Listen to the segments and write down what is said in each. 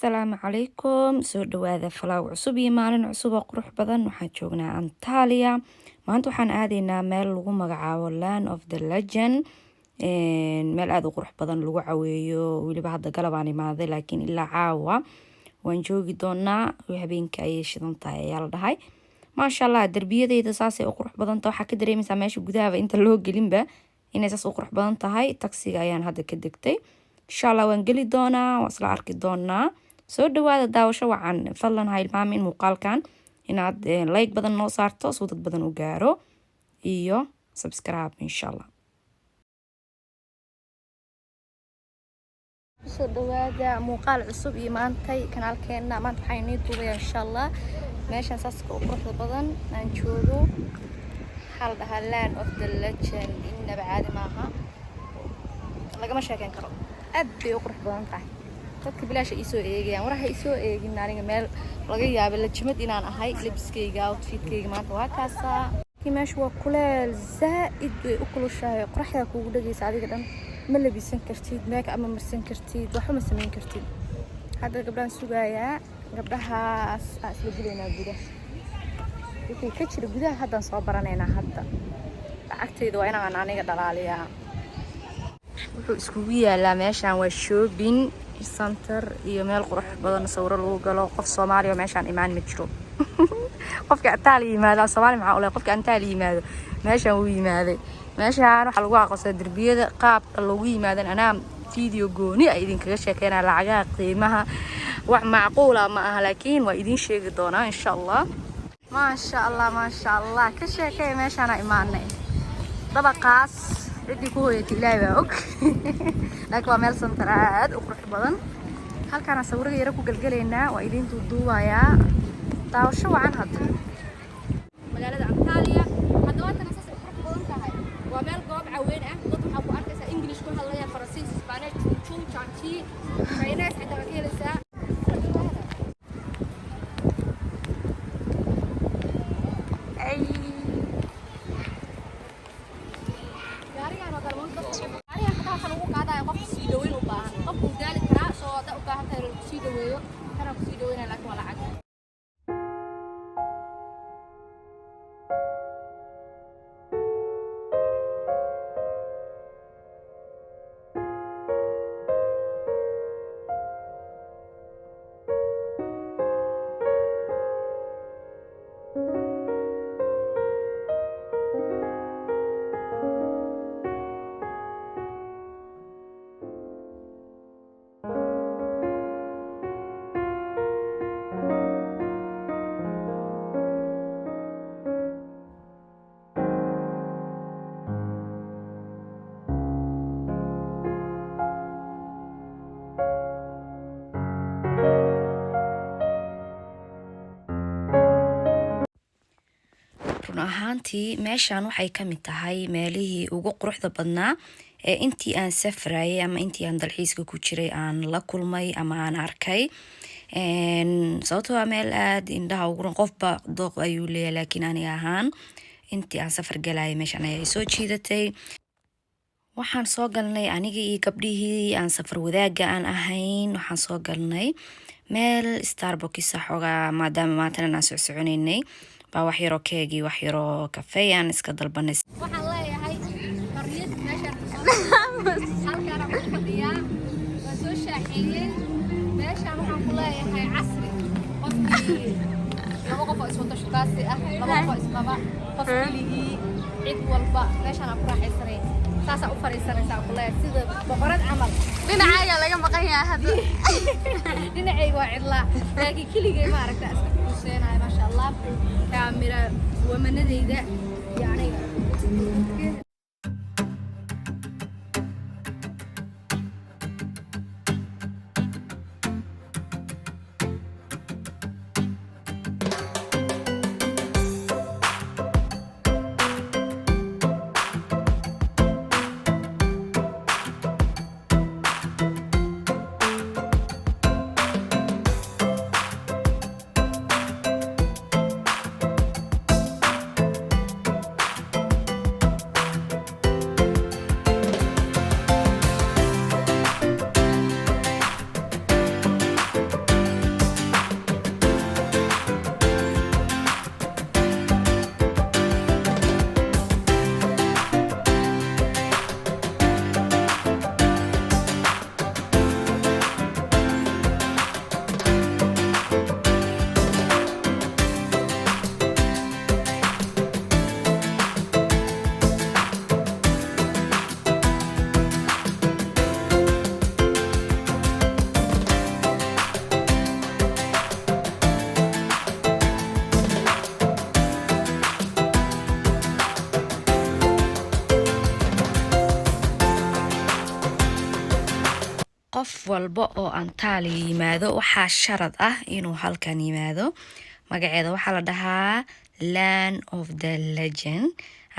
Asalaamu calaykum soo dhawaada falaaw cusub iyo maalin cusub oo qurux badan. Waxaan joognaa Antalya. Maanta waxaan aadaynaa meel lagu magacaabo Land of the Legend, meel aad u qurux badan lagu caweeyo. weliba hadda galab aan imaaday laakiin ilaa caawa waan joogi doonaa. habeenka ayay shidan tahay ayaa la dhahay. maasha allah, darbiyadeyda saasay u qurux badan tahay. waxaa ka dareemaysaa meesha gudaha inta loo gelinba inay saas u qurux badan tahay. taksiga ayaan hadda ka degtay. insha allah waan geli doonaa, waan isla arki doonaa. soo dhawaada daawasho wacan. fadlan ha hilmaamin muuqaalkan inaad like badan noo saarto soo dad badan u gaaro, iyo subscribe insha allah. soo dhawaada muuqaal cusub iyo maantay kanaalkeena. maanta waxaan inii duubayaa insha allah meeshaan saaska u quruxda badan aan joogo. waxaa la dhahaa Land of the Legend. innaba caadi maaha, lagama sheekeyn karo. aad bay u qurux badan tahay. dadka bilaasha ii soo eegayaan, waraha ii soo eegin aniga meel laga yaabo lajimad inaan ahay. labiskayga outfitkayga maanta waa kaasaa. meesha waa kuleel zaaid bay u kulushahay. qoraxda kuugu dhagaysa adiga dhan ma labisan kartid, make up ma marsan kartid, waxba ma samayn kartid. hadda gabdhahan sugayaa, gabdhahaas aan isla gelaynaa gudaha. wixii ka jira gudaha haddaan soo baranaynaa. hadda lacagtayda waa inaan aniga dhalaaliyaa. wuxuu iskugu yaalaa meeshaan waa shopping center iyo meel qurux badan sawiro lagu galo. qof Soomaali oo meeshaan imaan ma jiro. qofka Antalya yimaado Soomaali maxaa u leh? qofka Antalya yimaado meeshaan uu yimaaday. meeshaan waxa lagu aqoonsaday darbiyada qaabka lagu yimaado. anaa video gooni ay idinkaga sheekeynaa lacagaha qiimaha. wax macquul ah ma aha, laakiin waa idin sheegi doonaa insha allah. maasha allah ka sheekay meeshaan imaanay. dabaqaas cidii ku hooyatay ilaahay baa og. laakiin waa meel center aad u qurux badan. halkaana sawirada yara ku galgalaynaa, waa idin duubayaa. daawasho wacan. hadda magaalada Antalya hadda waa tan saas u qurux badan tahay. waa meel goob caweyn ah. dad waxaa ku arkaysaa English ku hadlaya, Faransiis, Spanish, Chun Chanchi, Chinese cidda ka helaysaa. run ahaantii meeshaan waxay ka mid tahay meelihii ugu quruxda badnaa ee intii aan safrayay ama intii aan dalxiiska ku jiray aan la kulmay ama aan arkay. sababtoo waa meel aad indhaha ugu ron. qofba dooq ayuu leeyahay, laakiin aniga ahaan intii aan safar galayay meeshaan ayay soo jiidatay. waxaan soo galnay aniga iyo gabdhihii aan safar wadaaga aan ahayn. waxaan soo galnay meel Starbucks xoogaa, maadaama maantana aan soconaynay baa wax yaroo keegi, wax yaroo kafee aan iska dalbanay. waxaan leeyahay qariyad meeshaan halkaan aan ku fadhiyaa, waan soo shaaxeeyay. meeshaan waxaan ku leeyahay casri. qofkii laba qof oo iswada shukaasi ah, laba qof oo isqaba, qof keligii, cid walba meeshaan aan ku raaxaysanay. saasaan u fariisanaysaa ku leeyahay sida boqorad camal. dhinacayga laga maqan yahay hadda. dhinacayga waa cidlaa, laakiin keligay ma aragtaa iska kuuseenaya. maasha allah, kaamira wamanadeyda iyo aniga. walba oo Antalya yimaado waxaa sharad ah inuu halkan yimaado. Magaceeda waxaa la dhahaa Land of the Legend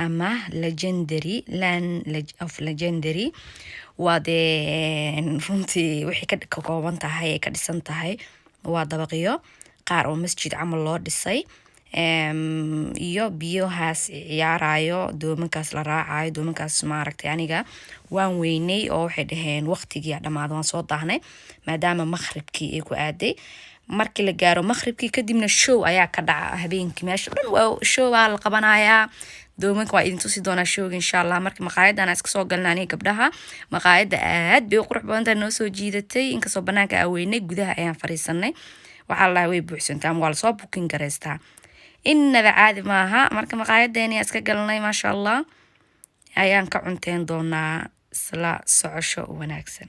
ama Legendary waa runtii wixii ka kooban tahay ay ka dhisan tahay waa dabaqyo qaar oo masjid camal loo dhisay iyo biyahaas ciyaarayo doomankaas la raacayo doomankaas maaragtay aniga waan weynay oo waxay dhaheen waqtigii dhamaad waan soo daahnay maadaama maghribkii ay ku aaday markii la gaaro maghribkii kadibna show ayaa ka dhaca habeenkii meesha dhan waa show la qabanayaa doomanka waa idin tusi doonaa showga insha Allah markii maqaayadan iska soo galnaa aniga gabdhaha maqaayada aad bay u qurux badan tahay noo soo jiidatay inkastoo banaanka aan weynay gudaha ayaan fariisanay waxa la way buuxsantaa waa la soo booking gareystaa innaba caadi maaha marka maqaayadeeni iska galnay ma sha Allah ayaan ka cunteen doonaa isla socosho wanaagsan.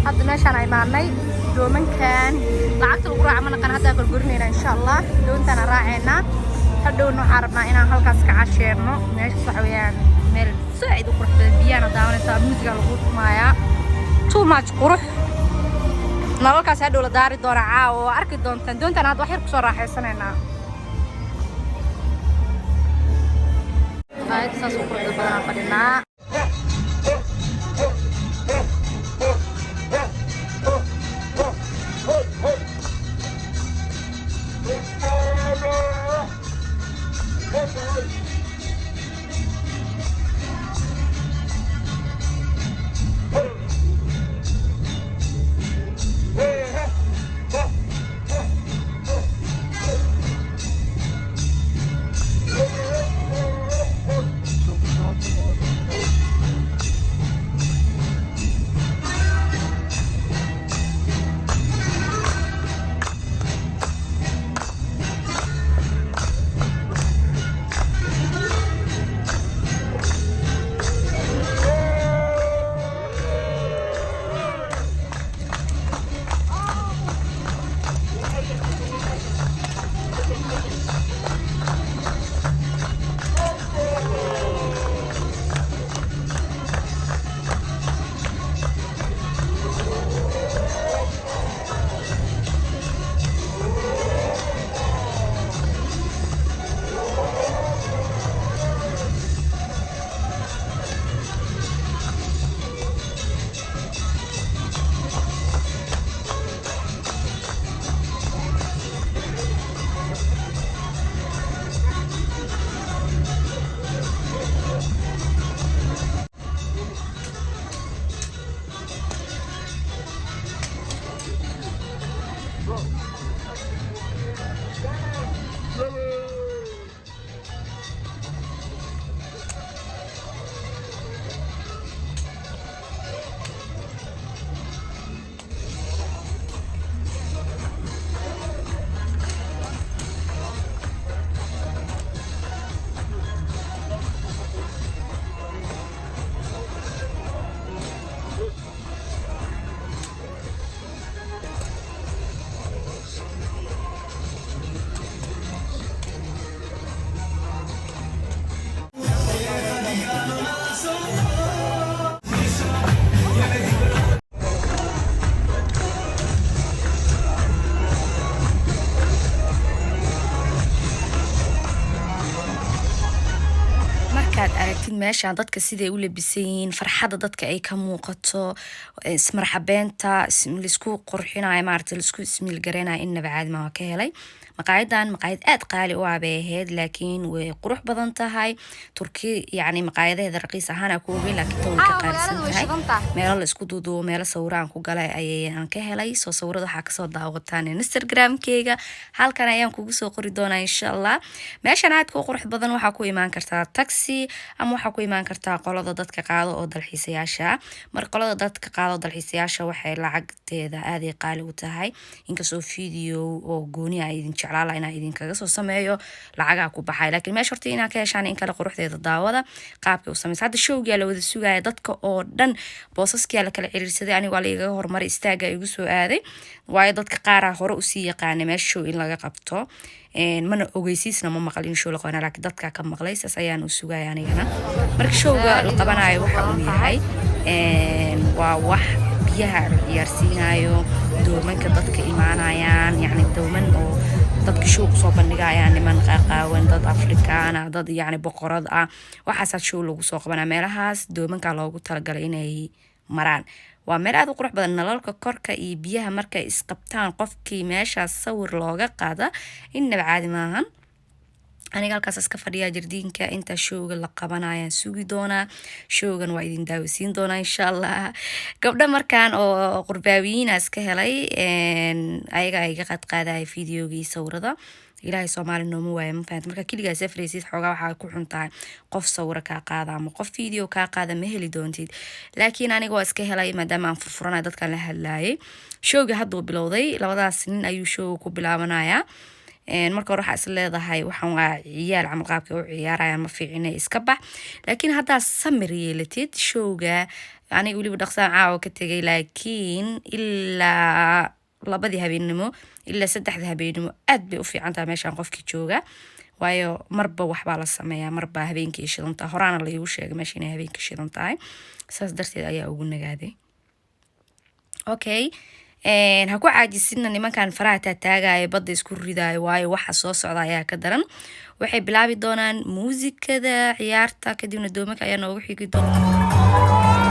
hadda meeshaan ay maanay doomankan lacagta lagu raaco mana qan hadda gorgornayna insha Allah doontan raacayna hadhowna waxaan rabnaa inaan halkaas ka casheerno meesha sax weeyaan meel saaid u qurux badan biyana daawanaysa musiga lagu tumaaya too much qurux nalalkaas hadhow la daari doona caawo arki doontaan doontan aad wax yar ku soo raaxaysanayna ayad saas u qurux badan fadhinaa meeshaan dadka siday u labisan yihiin farxada dadka ay ka muuqato ismarxabeenta isku qurxinayo maartay isku ismiil gareenayo innaba caadi ma ka helay maqaayadan maqaayad aad qaali u ah bay ahayd laakiin way qurux badan tahay turki yani maqaayadaheeda raqiis ahaan ku ogeyn laakiin tan way ka qaalisan tahay meelo la isku duuduubo meelo sawiraan ku galay ayaan ka helay soo sawirada waxaa kasoo daawataan Instagram-keyga halkan ayaan kugu soo qori doonaa insha Allah meeshan aad ku qurux badan waxaa ku imaan kartaa taxi ama waxaa ku imaan kartaa qolada dadka qaado oo dalxiisayaasha mar qolada dadka qaado dalxiisayaasha waxay lacagteeda aad ay qaali u tahay inkastoo video oo gooni ah idin jeclaala inaa idinkaga soo sameeyo lacagaa ku baxay laakiin meesha horta inaa ka heshaan in kale quruxdeeda daawada qaabka u samaysa hadda showgaa la wada sugaya dadka oo dhan boosaskia la kala ciriirsaday aniga waa la igaga hormaray istaaga igu soo aaday waayo dadka qaaraa hore usii yaqaana meesha show in laga qabto mana ogeysiisna ma maqal in show la qabanayo laakiin dadka ka maqlay saas ayaan u sugaya anigana marka showga la qabanayo waxa uu yahay waa wax biyaha la ciyaarsiinayo doomanka dadka imaanayaan yacni dooman oo dadka show soo bandhigayaan niman qaqaawan dad afrikaana dad yacni boqorad ah waxaasaa show lagu soo qabanaa meelahaas doomanka loogu talagalay inay maraan waa meel aad u qurux badan nalalka korka iyo biyaha markay isqabtaan qofkii meeshaas sawir looga qaada innaba caadi maahan aniga halkaas iska fadhiyaa jardiinka inta showga la qabanayaan sugi doonaa showgan waa idin daawisiin doonaa insha allah gabdha markaan oo qurbaawiyiina iska helay ayaga iga qaadqaadaya videogii sawirada ilaahay Soomaali nooma waayo ma fahanti marka kaliya safraysid xoogaa waxa ku xuntaa qof sawir ka qaada ama qof video ka qaada ma heli doontid laakiin aniga waa iska helay maadaama aan furfuranay dadkan la hadlaayay showga hadda bilowday labadaas nin ayuu show ku bilaabanayaa marka hore waxaa is leedahay waxaan waa ciyaal camal qaabka u ciyaarayaan ma fiicina iska bax laakiin haddaa samir yeelatid showga aniga weliba dhaqsaan caawa ka tegay laakiin ilaa labadii habeenimo ilaa saddexda habeenimo aad bay u fiican tahay meeshaan qofkii jooga waayo marba waxbaa la sameeyaa marba habeenkii shidan tahay horaana la iigu sheegay meesha inay habeenkii shidan tahay saas darteed ayaa ugu nagaaday okay ha ku caajisidna nimankan faraha taagaaya badda isku ridaayo waayo waxa soo socda ayaa ka daran waxay bilaabi doonaan muusikada ciyaarta kadibna doomanka ayaa noogu xigi doona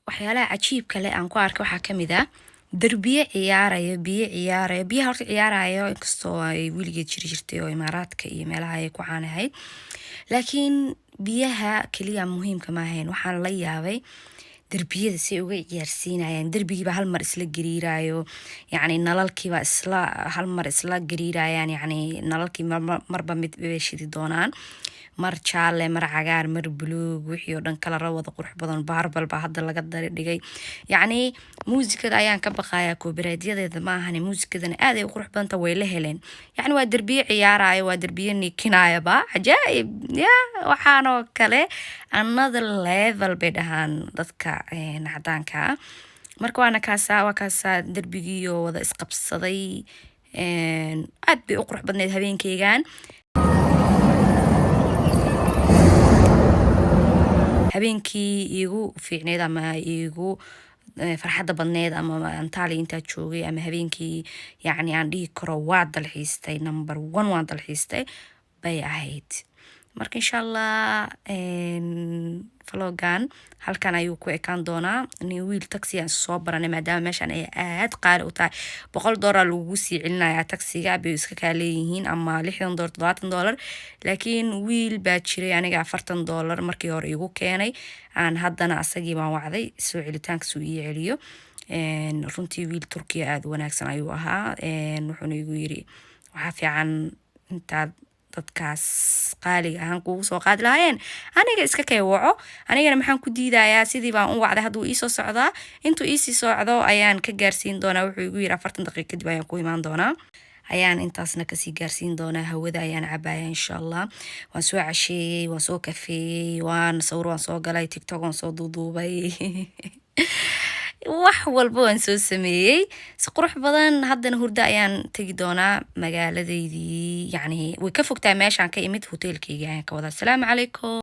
waxyaalaha cajiibka leh aan ku arkay waxaa ka mid ah derbiye ciyaaraya biyo ciyaaraya biyaha horta ciyaarayo inkastoo ay weligeed jiri jirtay oo imaaraadka iyo meelaha ay ku caan ahayd laakiin biyaha keliya muhiimka ma ahayn waxaan la yaabay derbiyada si uga ciyaarsiinayaan derbigiiba hal mar isla gariirayo yacni nalalkiiba isla hal mar isla gariirayaan yacni nalalkii marba mid bay shidi doonaan mar jaale mar cagaar mar buluug wixii oo dhan kala wada qurux badan baarbal baa hadda laga dhigay yacni muusikada ayaan ka baqayaa koobaraadyada ma ahane muusikadana aad ay u qurux badanta way la heleen yacni waa derbiye ciyaaraya waa derbiye nikinayaba cajaa'ib ya waxaanoo kale another level bay dhahaan dadka cadaanka marka waa kaasaa derbigiioo wada isqabsaday aad bay u qurux badneyd habeenkeygan habeenkii iigu fiicneyd ama iigu farxadda badneyd ama antaali intaa joogay ama habeenkii yacni aan dhihi karo waa dalxiistay number 1 waan dalxiistay bay ahayd marka insha allah vlogan halkan ayuu ku ekaan doonaa nin wiil taxi aan soo baranay maadaama meeshan ay aad qaali u tahay $100 lagu sii celinayaa taxiga bay iska kaa leeyihiin ama $60 $70 laakiin wiil baa jiray aniga $40 markii hore igu keenay aan haddana asagii baan wacday soo celitaankiisu ii celiyo runtii wiil Turkiya aad wanaagsan ayuu ahaa wuxuuna igu yiri waxaa fiican intaad dadkaas qaaliga ahaan kugu soo qaadi lahaayeen aniga iska kay waco anigana maxaan ku diidayaa sidii baan u wacday hadduu ii soo socdaa intuu ii sii socdo ayaan ka gaarsiin doonaa wuxuu igu yiri 40 daqiiqo kadib ayaan ku imaan doonaa ayaan intaasna kasii gaarsiin doonaa hawada ayaan cabaya insha allah waan soo casheeyey waan soo kafeeyey waan sawir waan soo galay tiktok waan soo duuduubay wax walba waan soo sameeyey si qurux badan haddana hurda ayaan tegi doonaa magaaladeydii yacni way ka fogtaa meeshaan ka imid hoteelkayga ayaan ka wadaa asalaamu calaykum